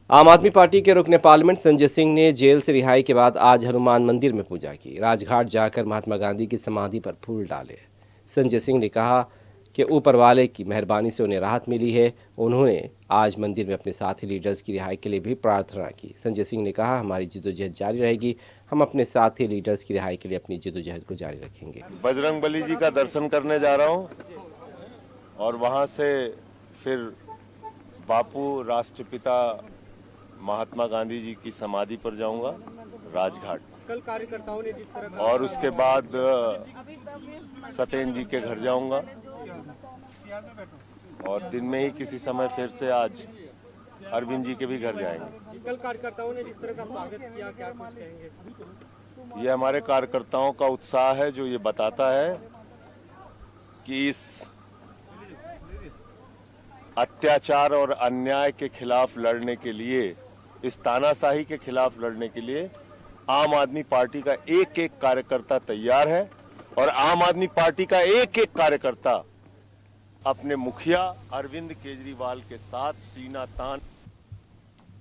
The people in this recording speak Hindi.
आम आदमी पार्टी के रुकने पार्लियामेंट संजय सिंह ने जेल से रिहाई के बाद आज हनुमान मंदिर में पूजा की। राजघाट जाकर महात्मा गांधी की समाधि पर फूल डाले। संजय सिंह ने कहा कि ऊपर वाले की मेहरबानी से उन्हें राहत मिली है। उन्होंने आज मंदिर में अपने साथी लीडर्स की रिहाई के लिए भी प्रार्थना की। संजय सिंह ने कहा, हमारी जद्दोजहद जारी रहेगी। हम अपने साथी लीडर्स की रिहाई के लिए अपनी जद्दोजहद को जारी रखेंगे। बजरंगबली जी का दर्शन करने जा रहा हूँ और वहाँ से फिर बापू राष्ट्रपिता महात्मा गांधी जी की समाधि पर जाऊंगा राजघाट। कल कार्यकर्ताओं ने जिस तरह और उसके बाद सत्येंद्र जी के घर जाऊंगा और दिन में ही किसी समय फिर से आज अरविंद जी के भी घर जाएंगे। कल कार्यकर्ताओं ने जिस तरह का स्वागत किया, क्या कुछ कहेंगे? ये हमारे कार्यकर्ताओं का उत्साह है जो ये बताता है कि इस अत्याचार और अन्याय के खिलाफ लड़ने के लिए, इस तानाशाही के खिलाफ लड़ने के लिए आम आदमी पार्टी का एक एक कार्यकर्ता तैयार है और आम आदमी पार्टी का एक एक कार्यकर्ता अपने मुखिया अरविंद केजरीवाल के साथ सीना तान